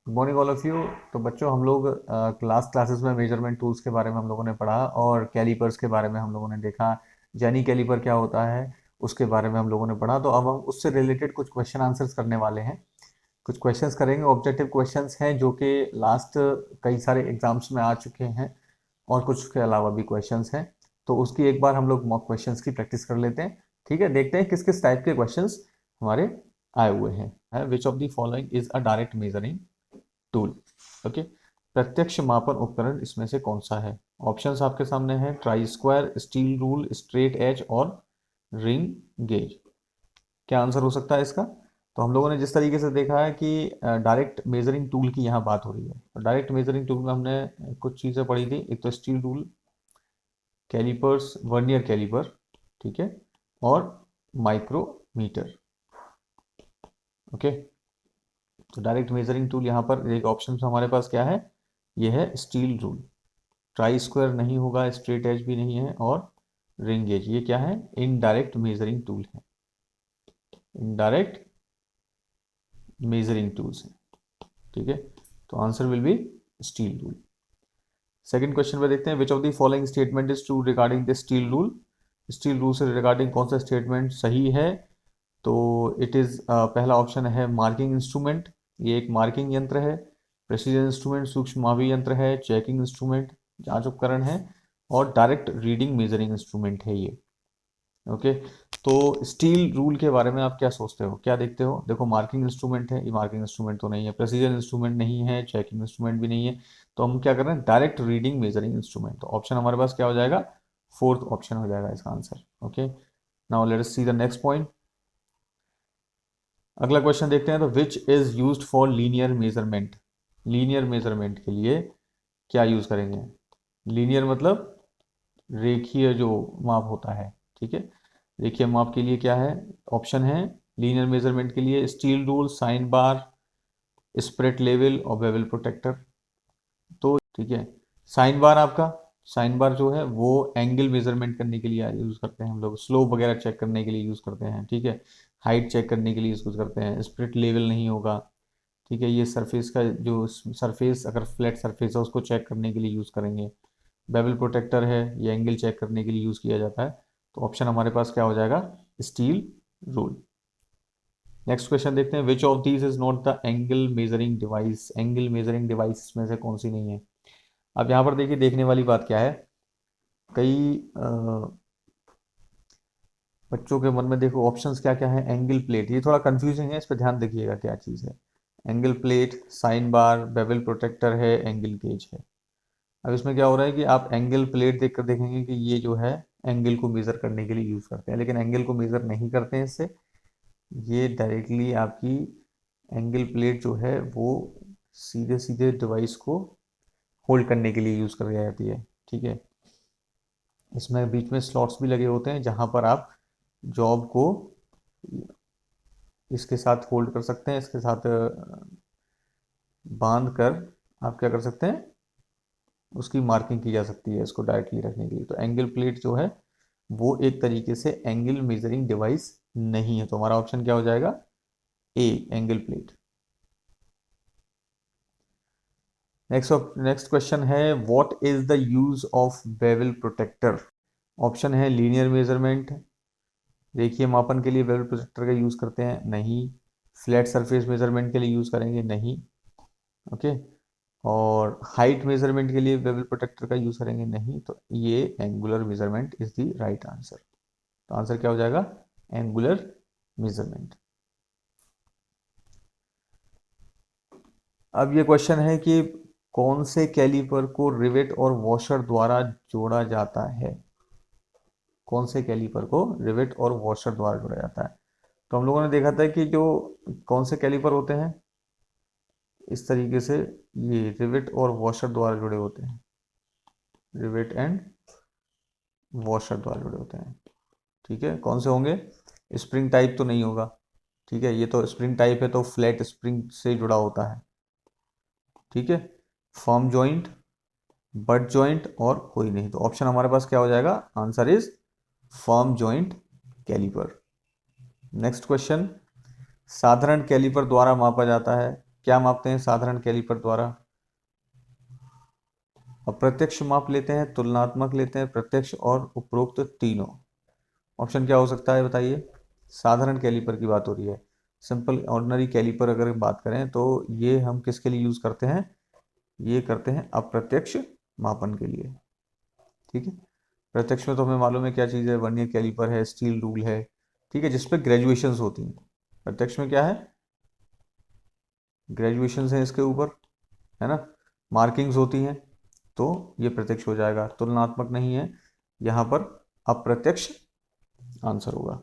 Morning all of you. तो बच्चों हम लोग क्लासेस में मेजरमेंट टूल्स के बारे में हम लोगों ने पढ़ा और कैलिपर्स के बारे में हम लोगों ने देखा। जेनी कैलिपर क्या होता है उसके बारे में हम लोगों ने पढ़ा। तो अब हम उससे रिलेटेड कुछ क्वेश्चन आंसर्स करने वाले हैं। कुछ क्वेश्चंस करेंगे, ऑब्जेक्टिव क्वेश्चंस हैं जो कि लास्ट कई सारे एग्जाम्स में आ चुके हैं और कुछ के अलावा भी क्वेश्चंस हैं। तो उसकी एक बार हम लोग मॉक क्वेश्चंस की प्रैक्टिस कर लेते हैं। ठीक है, देखते हैं किस किस टाइप के क्वेश्चंस हमारे आए हुए हैं। Which of the following is a direct measuring tool. Okay, प्रत्यक्ष मापन उपकरण इसमें से कौन सा है? ऑप्शंस आपके सामने हैं, try square, steel rule, straight edge और रिंग गेज। क्या आंसर हो सकता है इसका? तो हम लोगों ने जिस तरीके से देखा है कि डायरेक्ट मेजरिंग टूल की यहाँ बात हो रही है, तो डायरेक्ट मेजरिंग टूल में हमने कुछ चीज़ें पढ़ी थी। एक तो steel rule, calipers, vernier caliper, ठीक है, और माइक्रोमीटर। ओके, तो डायरेक्ट मेजरिंग टूल यहाँ पर एक ऑप्शन हमारे पास क्या है? ये है स्टील रूल। ट्राई स्क्वायर नहीं होगा, स्ट्रेट एज भी नहीं है, और रिंग गेज ये क्या है? इनडायरेक्ट मेजरिंग टूल है। इनडायरेक्ट मेजरिंग टूल्स है, ठीक है। तो answer will be steel rule. Second question पे देखते हैं, which of the following statement is true regarding the steel rule. Steel rule से रिगार्डिंग कौन सा स्टेटमेंट सही है? तो इट इज पहला ऑप्शन है मार्किंग इंस्ट्रूमेंट, ये एक मार्किंग यंत्र है। प्रेसिजन इंस्ट्रूमेंट सूक्ष्म मापी यंत्र है। चेकिंग इंस्ट्रूमेंट जांच उपकरण है। और डायरेक्ट रीडिंग मेजरिंग इंस्ट्रूमेंट है ये। ओके, तो स्टील रूल के बारे में आप क्या सोचते हो, क्या देखते हो? देखो, मार्किंग इंस्ट्रूमेंट है, ये मार्किंग इंस्ट्रूमेंट तो नहीं है। प्रेसिजन इंस्ट्रूमेंट नहीं है, चेकिंग इंस्ट्रूमेंट भी नहीं है। तो हम क्या कर रहे हैं? Direct reading measuring instrument. तो ऑप्शन हमारे पास क्या हो जाएगा? फोर्थ ऑप्शन हो जाएगा इसका answer. Okay, now let us see the next point. अगला क्वेश्चन देखते हैं, तो which is used for linear measurement. Linear measurement के लिए क्या यूज करेंगे? लीनियर मतलब रेखीय जो माप होता है, ठीक है। रेखीय माप के लिए क्या है? ऑप्शन है लीनियर मेजरमेंट के लिए, steel rule, sine bar, spread level और बेवल प्रोटेक्टर। तो ठीक है, साइन बार आपका, साइन बार जो है वो एंगल मेजरमेंट करने के लिए यूज करते हैं हम लोग, स्लोप वगैरह चेक करने के लिए यूज करते हैं, ठीक है। हाइट चेक करने के लिए यूज करते हैं। स्प्रिट लेवल नहीं होगा, ठीक है। ये सरफेस का जो सरफेस, अगर फ्लैट सरफेस है उसको चेक करने के लिए यूज करेंगे। बेवल प्रोटेक्टर है, ये एंगल चेक करने के लिए यूज किया जाता है। तो ऑप्शन हमारे पास क्या हो जाएगा? Steel rule. नेक्स्ट क्वेश्चन देखते हैं, which of these is not the angle measuring device. Angle measuring device में से कौन सी नहीं है? अब यहाँ पर देखिए, देखने वाली बात क्या है, कई बच्चों के मन में देखो ऑप्शंस क्या क्या है। एंगल प्लेट, ये थोड़ा कंफ्यूजिंग है, इस पर ध्यान देखिएगा क्या चीज़ है। Angle plate, sine bar, bevel protector है, एंगल गेज है। अब इसमें क्या हो रहा है कि आप एंगल प्लेट देखकर देखेंगे कि ये जो है एंगल को मेज़र करने के लिए यूज़ करते हैं, लेकिन एंगल को मेज़र नहीं करते हैं इससे। ये डायरेक्टली आपकी एंगल प्लेट जो है वो सीधे सीधे डिवाइस को होल्ड करने के लिए यूज़ कर जाती है, ठीक है। इसमें बीच में स्लॉट्स भी लगे होते हैं जहाँ पर आप जॉब को इसके साथ होल्ड कर सकते हैं, इसके साथ बांध कर आप क्या कर सकते हैं? उसकी मार्किंग की जा सकती है इसको डायरेक्टली रखने के लिए। तो एंगल प्लेट जो है वो एक तरीके से एंगल मेजरिंग डिवाइस नहीं है। तो हमारा ऑप्शन क्या हो जाएगा? ए, एंगल प्लेट। नेक्स्ट क्वेश्चन है, what is the use of bevel protector. Option है लीनियर मेजरमेंट, रेखीय मापन के लिए बेवल प्रोटेक्टर का यूज करते हैं, नहीं। फ्लैट सरफेस मेजरमेंट के लिए यूज करेंगे, नहीं। ओके, और हाइट मेजरमेंट के लिए बेवल प्रोटेक्टर का यूज करेंगे, नहीं। तो ये angular measurement is the right answer. तो आंसर क्या हो जाएगा? Angular measurement. अब ये क्वेश्चन है कि कौन से कैलिपर को रिवेट और वॉशर द्वारा जोड़ा जाता है। कौन से कैलिपर को रिवेट और वॉशर द्वारा जोड़ा जाता है? तो हम लोगों ने देखा था कि जो कौन से कैलिपर होते हैं इस तरीके से, ये रिवेट और वॉशर द्वारा जुड़े होते हैं। रिवेट एंड वॉशर द्वारा जुड़े होते हैं, ठीक है। कौन से होंगे? स्प्रिंग टाइप तो नहीं होगा, ठीक है। ये तो स्प्रिंग टाइप है तो फ्लैट स्प्रिंग से जुड़ा होता है, ठीक है। फर्म जॉइंट, बट जॉइंट और कोई नहीं। तो ऑप्शन हमारे पास क्या हो जाएगा? Answer is firm joint caliper. Next question, साधारण कैलिपर द्वारा मापा जाता है क्या मापते हैं साधारण कैलिपर द्वारा? अप्रत्यक्ष माप लेते हैं, तुलनात्मक लेते हैं, प्रत्यक्ष और उपरोक्त तीनों। ऑप्शन क्या हो सकता है बताइए? साधारण कैलिपर की बात हो रही है, सिंपल ऑर्डिनरी कैलिपर अगर बात करें तो ये हम किसके लिए यूज करते हैं? ये करते हैं अप्रत्यक्ष मापन के लिए। ठीक है, प्रत्यक्ष में तो हमें मालूम है क्या चीज़ है, वर्नियर कैलिपर है, स्टील रूल है, ठीक है, जिसपे ग्रेजुएशंस होती हैं। प्रत्यक्ष में क्या है? ग्रेजुएशंस हैं इसके ऊपर, है ना, मार्किंग्स होती हैं, तो ये प्रत्यक्ष हो जाएगा। तुलनात्मक नहीं है, यहां पर अप्रत्यक्ष आंसर होगा।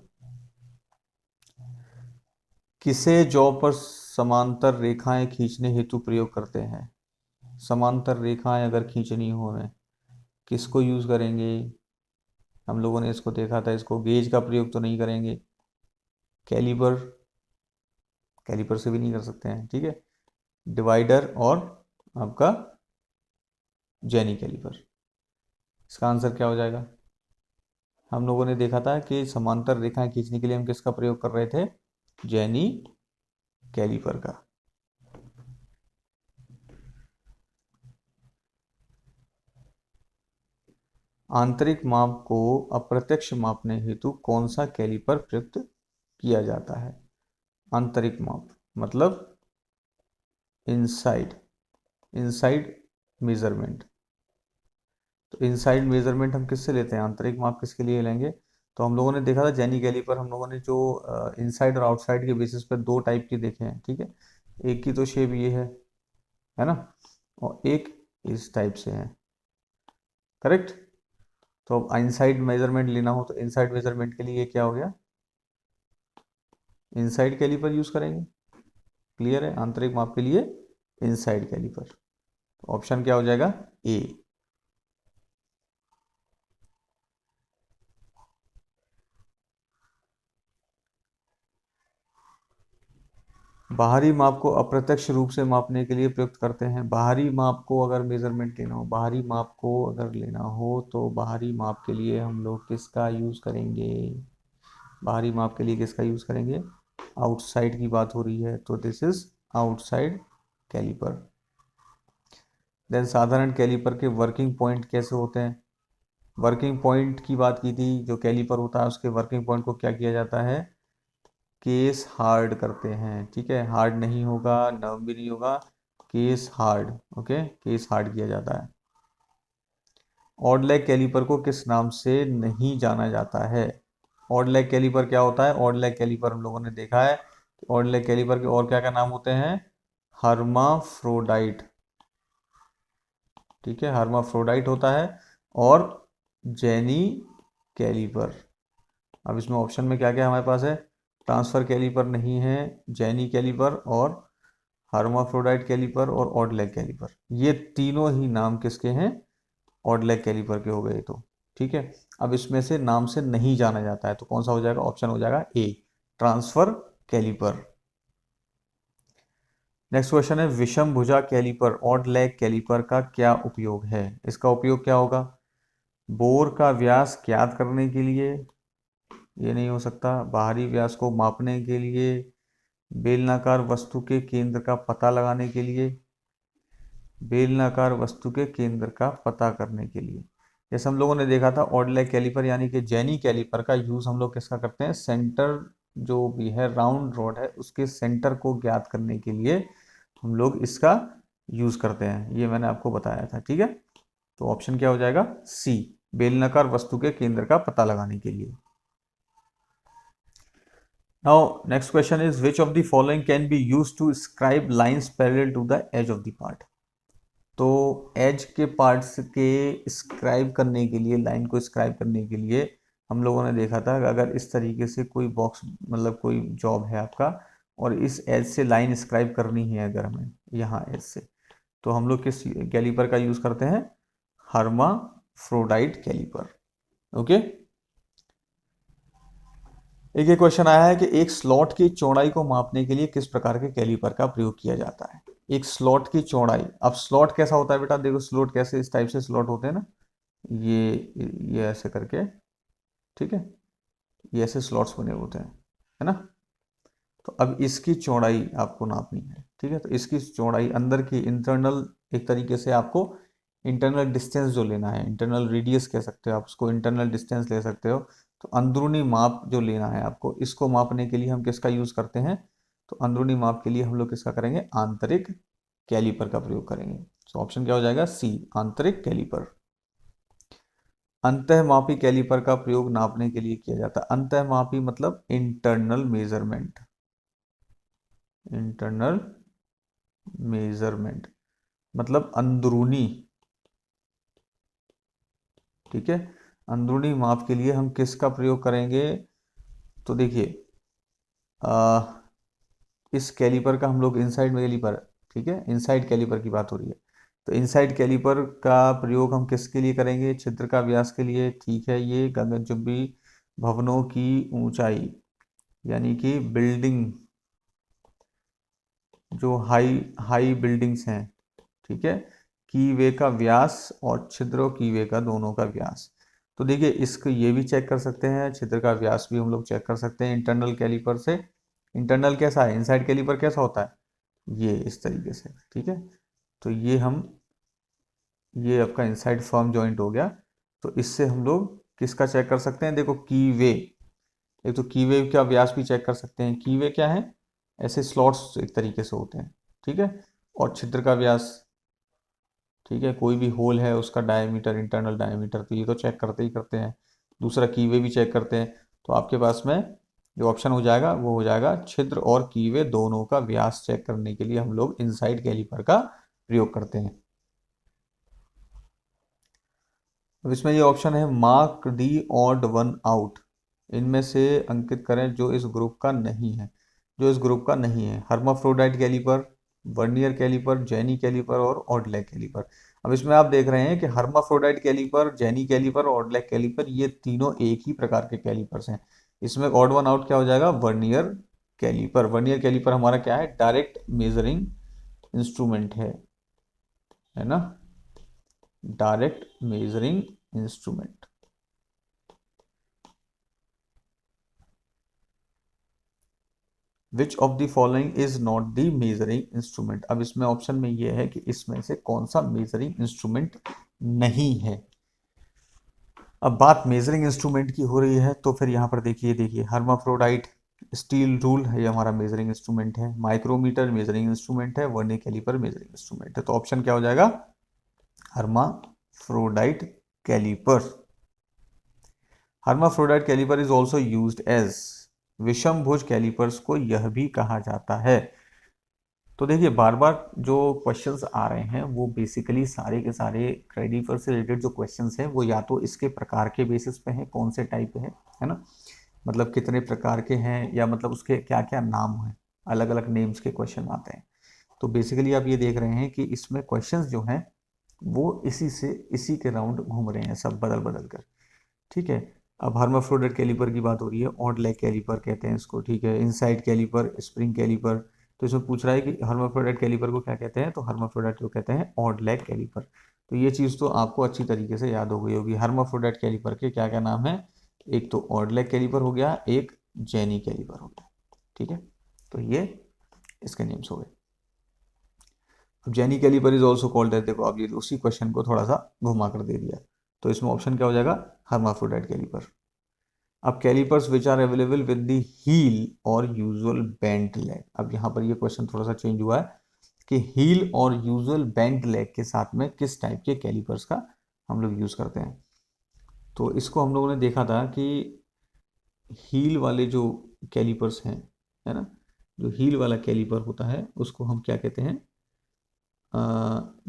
किसे जॉब पर समांतर रेखाएं खींचने हेतु प्रयोग करते हैं? समांतर रेखाएं अगर खींचनी हो हमें, किसको यूज करेंगे? हम लोगों ने इसको देखा था, इसको गेज का प्रयोग तो नहीं करेंगे, कैलिपर, कैलिपर से भी नहीं कर सकते हैं, ठीक है, डिवाइडर और आपका जेनी कैलिपर। इसका आंसर क्या हो जाएगा? हम लोगों ने देखा था कि समांतर रेखाएं खींचने के लिए हम किसका प्रयोग कर रहे थे? जेनी कैलिपर का। आंतरिक माप को अप्रत्यक्ष मापने हेतु कौन सा कैलिपर प्रयुक्त किया जाता है? आंतरिक माप मतलब इनसाइड, इनसाइड मेजरमेंट। तो इनसाइड मेजरमेंट हम किससे लेते हैं? आंतरिक माप किसके लिए लेंगे? तो हम लोगों ने देखा था जेनी कैलिपर, हम लोगों ने जो इनसाइड और आउटसाइड के बेसिस पर दो टाइप के देखे हैं, ठीक है, एक की तो शेप ये है ना, और एक इस टाइप से है, करेक्ट। तो अब इनसाइड मेजरमेंट लेना हो तो इनसाइड मेजरमेंट के लिए क्या हो गया? इनसाइड कैलिपर यूज करेंगे, क्लियर है, आंतरिक माप के लिए इनसाइड कैलिपर। तो ऑप्शन क्या हो जाएगा? ए। बाहरी माप को अप्रत्यक्ष रूप से मापने के लिए प्रयुक्त करते हैं। बाहरी माप को अगर मेजरमेंट लेना हो, बाहरी माप को अगर लेना हो तो बाहरी माप के लिए हम लोग किसका यूज करेंगे? बाहरी माप के लिए किसका यूज करेंगे? आउटसाइड की बात हो रही है, तो this is outside caliper. Then साधारण कैलिपर के वर्किंग पॉइंट कैसे होते हैं? वर्किंग पॉइंट की बात की थी, जो कैलिपर होता है उसके वर्किंग पॉइंट को क्या किया जाता है? केस हार्ड करते हैं, ठीक है, हार्ड नहीं होगा, नरम भी नहीं होगा, case hard, okay, case hard किया जाता है। ऑड लेग कैलिपर को किस नाम से नहीं जाना जाता है? ऑड लेग कैलिपर क्या होता है? ऑड लेग कैलिपर हम लोगों ने देखा है, ऑड लेग कैलिपर के और क्या क्या नाम होते हैं? हर्माफ्रोडाइट, ठीक है, हर्माफ्रोडाइट होता है, और जेनी कैलिपर। अब इसमें ऑप्शन में क्या क्या हमारे पास है? ट्रांसफर कैलिपर नहीं है, जेनी कैलिपर और हर्माफ्रोडाइट कैलिपर और ऑड लेग कैलिपर, ये तीनों ही नाम किसके हैं? ऑड लेग कैलिपर के हो गए। तो ठीक है, अब इसमें से नाम से नहीं जाना जाता है तो कौन सा हो जाएगा? ऑप्शन हो जाएगा ए, ट्रांसफर कैलिपर। नेक्स्ट क्वेश्चन है, विषम भुजा कैलिपर ऑड लेग कैलिपर का क्या उपयोग है? इसका उपयोग क्या होगा? बोर का व्यास ज्ञात करने के लिए, ये नहीं हो सकता, बाहरी व्यास को मापने के लिए, बेलनाकार वस्तु के केंद्र का पता लगाने के लिए, बेलनाकार वस्तु के केंद्र का पता करने के लिए। जैसे हम लोगों ने देखा था ऑड लेग कैलिपर यानी कि जेनी कैलिपर का यूज हम लोग किसका करते हैं? सेंटर जो भी है राउंड रॉड है उसके सेंटर को ज्ञात करने के लिए हम लोग इसका यूज करते हैं, ये मैंने आपको बताया था, ठीक है। तो ऑप्शन क्या हो जाएगा? सी, बेलनाकार वस्तु के केंद्र का पता लगाने के लिए। Now next question is, which of the following can be used to scribe lines parallel to the edge of the part? तो एज के पार्ट्स के स्क्राइब करने के लिए, लाइन को स्क्राइब करने के लिए हम लोगों ने देखा था कि अगर इस तरीके से कोई बॉक्स, मतलब कोई जॉब है आपका और इस एज से लाइन स्क्राइब करनी है अगर हमें यहाँ एज से, तो हम लोग किस कैलिपर का यूज करते हैं? Hermaphrodite caliper, okay. एक ये क्वेश्चन आया है कि एक स्लॉट की चौड़ाई को मापने के लिए किस प्रकार के कैलिपर का प्रयोग किया जाता है? एक स्लॉट की चौड़ाई, अब स्लॉट कैसा होता है बेटा? देखो स्लॉट कैसे, इस टाइप से स्लॉट होते हैं ना, ये ऐसे करके, ठीक है, ये ऐसे स्लॉट्स बने होते हैं, है ना। तो अब इसकी चौड़ाई आपको नापनी है, ठीक है। तो इसकी चौड़ाई अंदर की इंटरनल, एक तरीके से आपको इंटरनल डिस्टेंस जो लेना है, इंटरनल रेडियस कह सकते हो आप उसको, इंटरनल डिस्टेंस ले सकते हो। तो अंदरूनी माप जो लेना है आपको, इसको मापने के लिए हम किसका यूज़ करते हैं? तो अंदरूनी माप के लिए हम लोग किसका करेंगे? आंतरिक कैलिपर का प्रयोग करेंगे। तो ऑप्शन क्या हो जाएगा? सी, आंतरिक कैलिपर। अंतःमापी कैलिपर का प्रयोग नापने के लिए किया जाता है। अंतःमापी मतलब इंटरनल मेजरमेंट, इंटरनल मेजरमेंट मतलब अंदरूनी, ठीक है। अंदरूनी माप के लिए हम किसका प्रयोग करेंगे? तो देखिए, इस कैलिपर का हम लोग इनसाइड कैलिपर, ठीक है, इनसाइड कैलिपर की बात हो रही है। तो इनसाइड कैलिपर का प्रयोग हम किसके लिए करेंगे? छिद्र का व्यास के लिए, ठीक है। ये गगनचुंबी भवनों की ऊंचाई, यानी कि बिल्डिंग, जो हाई हाई बिल्डिंग्स हैं, ठीक है, कीवे का व्यास और छिद्रों कीवे का, दोनों का व्यास। तो देखिए, इसको ये भी चेक कर सकते हैं, छिद्र का व्यास भी हम लोग चेक कर सकते हैं इंटरनल कैलिपर से। इंटरनल कैसा है? इनसाइड कैलिपर कैसा होता है? ये इस तरीके से, ठीक है। तो ये आपका इनसाइड फर्म जॉइंट हो गया। तो इससे हम लोग किसका चेक कर सकते हैं? देखो, कीवे, एक तो कीवे का व्यास भी चेक कर सकते हैं। कीवे क्या है? ऐसे स्लॉट्स एक तरीके से होते हैं, ठीक है। और छिद्र का व्यास, ठीक है, कोई भी होल है उसका डायमीटर, इंटरनल डायमीटर, तो ये तो चेक करते ही करते हैं। दूसरा कीवे भी चेक करते हैं। तो आपके पास में जो ऑप्शन हो जाएगा वो हो जाएगा छिद्र और कीवे दोनों का व्यास चेक करने के लिए हम लोग इनसाइड कैलिपर का प्रयोग करते हैं। अब इसमें ये ऑप्शन है, mark the odd one out, इनमें से अंकित करें जो इस ग्रुप का नहीं है। जो इस ग्रुप का नहीं है, hermaphrodite caliper, vernier caliper, jenny caliper और ऑडलैक कैलिपर। अब इसमें आप देख रहे हैं कि हर्माफ्रोडाइट कैलिपर, जेनी कैलिपर और ऑडलैक कैलिपर, ये तीनों एक ही प्रकार के कैलिपर्स हैं। इसमें ऑड वन आउट क्या हो जाएगा? Vernier caliper. वर्नियर कैलिपर हमारा क्या है? डायरेक्ट मेजरिंग इंस्ट्रूमेंट है ना, direct measuring instrument. Which of the following is not the measuring instrument. अब इसमें ऑप्शन में यह है कि इसमें से कौन सा मेजरिंग इंस्ट्रूमेंट नहीं है। अब बात मेजरिंग इंस्ट्रूमेंट की हो रही है, तो फिर यहाँ पर देखिए हर्माफ्रोडाइट स्टील रूल है, ये हमारा मेजरिंग इंस्ट्रूमेंट है। माइक्रोमीटर मेजरिंग इंस्ट्रूमेंट है। वर्नियर कैलिपर मेजरिंग इंस्ट्रूमेंट है। तो ऑप्शन क्या हो जाएगा? Hermaphrodite caliper. Hermaphrodite caliper is also used as, विषमभुज कैलिपर्स को यह भी कहा जाता है। तो देखिए, बार बार जो क्वेश्चंस आ रहे हैं वो बेसिकली सारे के सारे कैलिपर से रिलेटेड जो क्वेश्चंस हैं वो या तो इसके प्रकार के बेसिस पे हैं, कौन से टाइप है ना, मतलब कितने प्रकार के हैं, या मतलब उसके क्या क्या नाम हैं, अलग अलग नेम्स के क्वेश्चन आते हैं। तो बेसिकली आप ये देख रहे हैं कि इसमें क्वेश्चंस जो हैं वो इसी के राउंड घूम रहे हैं, सब बदल बदल कर, ठीक है। अब हर्माफ्रोडाइट कैलिपर की बात हो रही है, ऑड लेग कैलिपर कहते हैं इसको, ठीक है। Inside caliper, spring caliper. तो इसमें पूछ रहा है कि हर्माफ्रोडाइट कैलिपर को क्या कहते हैं? तो हर्माफ्रोडाइट को कहते हैं ऑड लेग कैलिपर। तो ये चीज़ तो आपको अच्छी तरीके से याद हो गई होगी। हर्माफ्रोडाइट कैलिपर के क्या क्या नाम है? एक तो ऑड लेग कैलिपर हो गया, एक जेनी कैलिपर हो गया, ठीक है। तो ये इसके नेम्स हो गए। अब jenny caliper is also called है, देखो अब ये उसी क्वेश्चन को थोड़ा सा घुमा कर दे दिया। तो इसमें ऑप्शन क्या हो जाएगा? Hermaphrodite caliper. अब calipers which are available with the heel और यूजुअल बेंट लेग। अब यहाँ पर ये क्वेश्चन थोड़ा सा चेंज हुआ है कि हील और यूजुअल बेंट लेग के साथ में किस टाइप के कैलिपर्स का हम लोग यूज़ करते हैं। तो इसको हम लोगों ने देखा था कि हील वाले जो कैलिपर्स हैं, है ना, जो हील वाला कैलिपर होता है उसको हम क्या कहते हैं?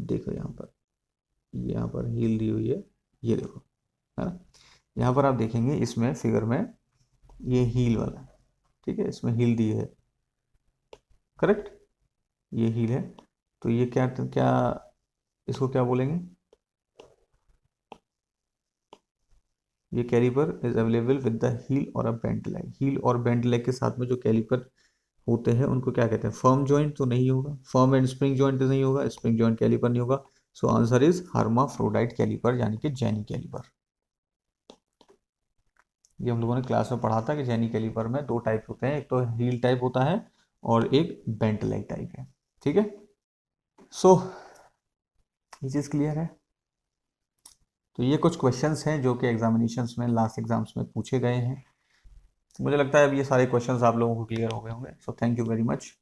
देखो यहाँ पर हील दी हुई है, ये देखो, है ना। यहाँ पर आप देखेंगे इसमें फिगर में ये हील वाला है, ठीक है, इसमें हील दी है, करेक्ट, ये हील है। तो ये क्या क्या इसको क्या बोलेंगे? ये caliper is available with the heel or a bent leg. Heel और बेंट लेग के साथ में जो कैलिपर होते हैं उनको क्या कहते हैं? फर्म जॉइंट तो नहीं होगा, फर्म एंड स्प्रिंग जॉइंट तो नहीं होगा, स्प्रिंग जॉइंट कैलिपर नहीं होगा। So answer is hermaphrodite caliper, यानी कि जेनी कैलिपर। ये हम लोगों ने क्लास में पढ़ा था कि जेनी कैलिपर में दो टाइप होते हैं, एक तो हील टाइप होता है और एक बेंट लेग टाइप है। ठीक है। सो ये चीज़ क्लियर है। तो ये कुछ क्वेश्चंस हैं जो कि एग्जामिनेशंस में, लास्ट एग्जाम्स में पूछे गए हैं। मुझे लगता है अब ये सारे क्वेश्चंस आप लोगों को क्लियर हो गए होंगे। So thank you very much.